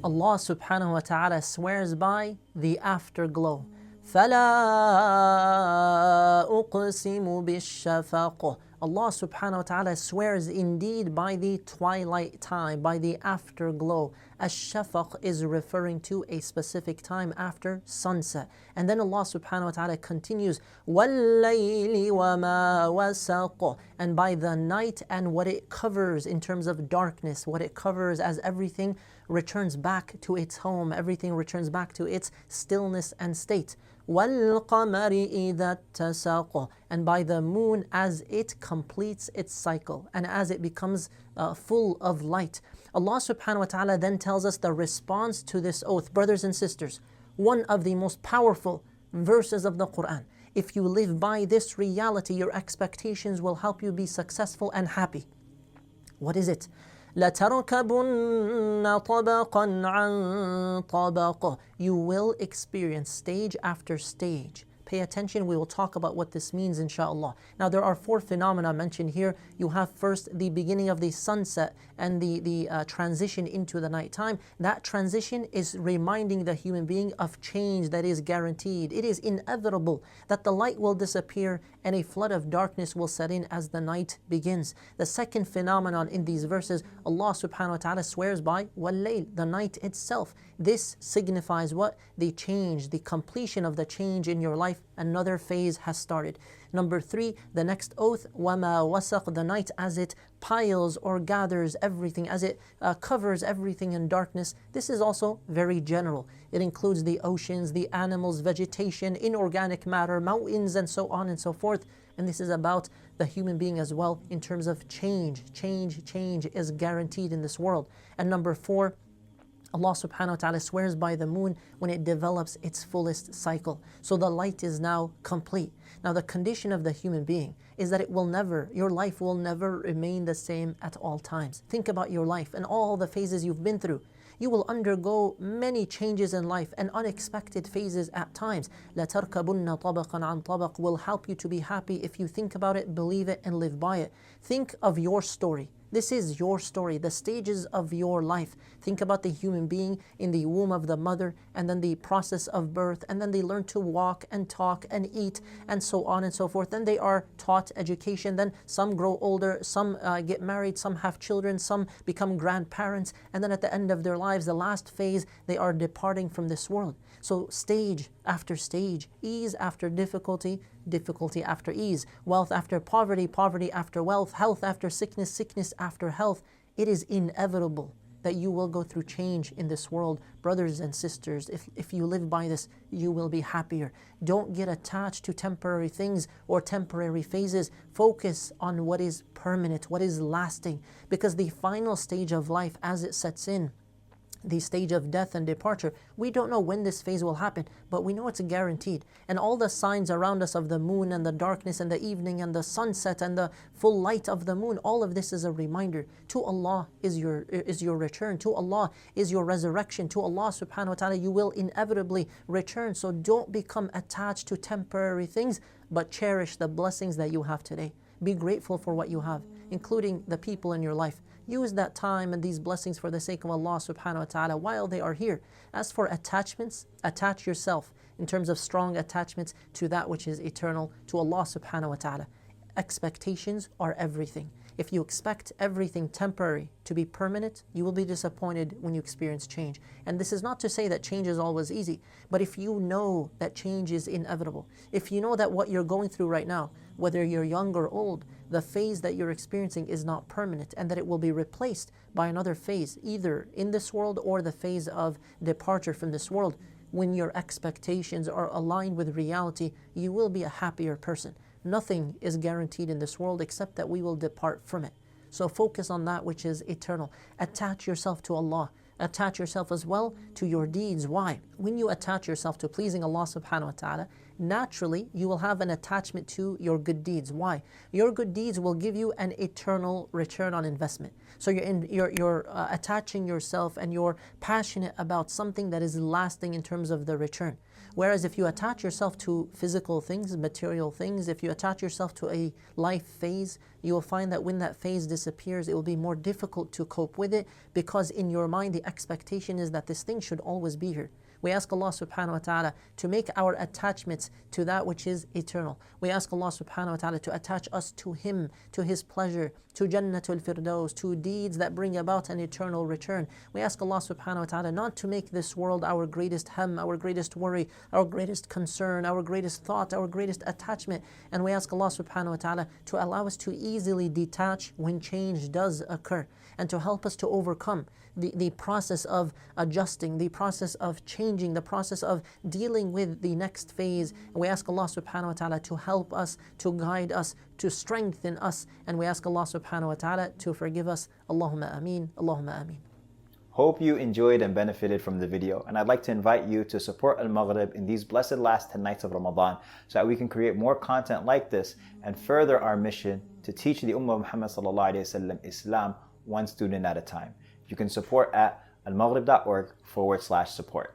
Allah subhanahu wa ta'ala swears by the afterglow. فَلَا أُقْسِمُ بِالشَّفَقِ. Allah subhanahu wa ta'ala swears indeed by the twilight time, by the afterglow. Ash-shafaq is referring to a specific time after sunset. And then Allah subhanahu wa ta'ala continues, وَاللَّيْلِ وَمَا وَسَقَ. And by the night and what it covers in terms of darkness, what it covers as everything returns back to its home, everything returns back to its stillness and state. وَالْقَمَرِ إِذَا اتَّسَقَ. And by the moon as it completes its cycle and as it becomes full of light. Allah subhanahu wa ta'ala then tells us the response to this oath. Brothers and sisters, one of the most powerful verses of the Quran. If you live by this reality, your expectations will help you be successful and happy. What is it? لَتَرْكَبُنَّ طَبَقًا عَنْ طَبَقٍ. You will experience stage after stage. Pay attention, we will talk about what this means inshallah. Now there are four phenomena mentioned here. You have first the beginning of the sunset and the transition into the nighttime. That transition is reminding the human being of change that is guaranteed. It is inevitable that the light will disappear and a flood of darkness will set in as the night begins. The second phenomenon in these verses, Allah subhanahu wa ta'ala swears by wal-layl, the night itself. This signifies what? The change, the completion of the change in your life. Another phase has started. Number three, the next oath, وَمَا وَسَقَ, the night as it piles or gathers everything, as it covers everything in darkness. This is also very general. It includes the oceans, the animals, vegetation, inorganic matter, mountains, and so on and so forth. And this is about the human being as well in terms of change. Change is guaranteed in this world. And number four, Allah subhanahu wa ta'ala swears by the moon when it develops its fullest cycle. So the light is now complete. Now the condition of the human being is that your life will never remain the same at all times. Think about your life and all the phases you've been through. You will undergo many changes in life and unexpected phases at times. لَتَرْكَبُنَّ طَبَقًا عَنْ طَبَقٍ will help you to be happy if you think about it, believe it, and live by it. Think of your story. This is your story, the stages of your life. Think about the human being in the womb of the mother, and then the process of birth, and then they learn to walk and talk and eat, and so on and so forth. Then they are taught education, then some grow older, some get married, some have children, some become grandparents, and then at the end of their lives, the last phase, they are departing from this world. So stage after stage, ease after difficulty, difficulty after ease, wealth after poverty, poverty after wealth, health after sickness, sickness after health. It is inevitable that you will go through change in this world. Brothers and sisters, if you live by this, you will be happier. Don't get attached to temporary things or temporary phases. Focus on what is permanent, what is lasting, because the final stage of life as it sets in, the stage of death and departure, we don't know when this phase will happen, but we know it's guaranteed. And all the signs around us of the moon and the darkness and the evening and the sunset and the full light of the moon, all of this is a reminder. To Allah is your return. To Allah is your resurrection. To Allah subhanahu wa ta'ala you will inevitably return. So don't become attached to temporary things, but cherish the blessings that you have today. Be grateful for what you have, including the people in your life. Use that time and these blessings for the sake of Allah subhanahu wa ta'ala while they are here. As for attachments, attach yourself in terms of strong attachments to that which is eternal, to Allah subhanahu wa ta'ala. Expectations are everything. If you expect everything temporary to be permanent, you will be disappointed when you experience change. And this is not to say that change is always easy, but if you know that change is inevitable, if you know that what you're going through right now, whether you're young or old, the phase that you're experiencing is not permanent and that it will be replaced by another phase, either in this world or the phase of departure from this world. When your expectations are aligned with reality, you will be a happier person. Nothing is guaranteed in this world except that we will depart from it. So focus on that which is eternal. Attach yourself to Allah. Attach yourself as well to your deeds. Why? When you attach yourself to pleasing Allah subhanahu wa ta'ala, naturally you will have an attachment to your good deeds. Why? Your good deeds will give you an eternal return on investment. So you're attaching yourself and you're passionate about something that is lasting in terms of the return. Whereas if you attach yourself to physical things, material things, if you attach yourself to a life phase, you will find that when that phase disappears, it will be more difficult to cope with it, because in your mind the expectation is that this thing should always be here. We ask Allah subhanahu wa ta'ala to make our attachments to that which is eternal. We ask Allah subhanahu wa ta'ala to attach us to Him, to His pleasure, to Jannatul Firdaus, to deeds that bring about an eternal return. We ask Allah subhanahu wa ta'ala not to make this world our greatest ham, our greatest worry, our greatest concern, our greatest thought, our greatest attachment. And we ask Allah subhanahu wa ta'ala to allow us to easily detach when change does occur, and to help us to overcome the process of adjusting, the process of changing, the process of dealing with the next phase. And we ask Allah subhanahu wa ta'ala to help us, to guide us, to strengthen us. And we ask Allah subhanahu wa ta'ala to forgive us. Allahumma ameen, Allahumma ameen. Hope you enjoyed and benefited from the video, and I'd like to invite you to support AlMaghrib in these blessed last 10 nights of Ramadan, so that we can create more content like this and further our mission to teach the Ummah of Muhammad sallallahu alayhi wa sallam Islam one student at a time. You can support at almaghrib.org/support.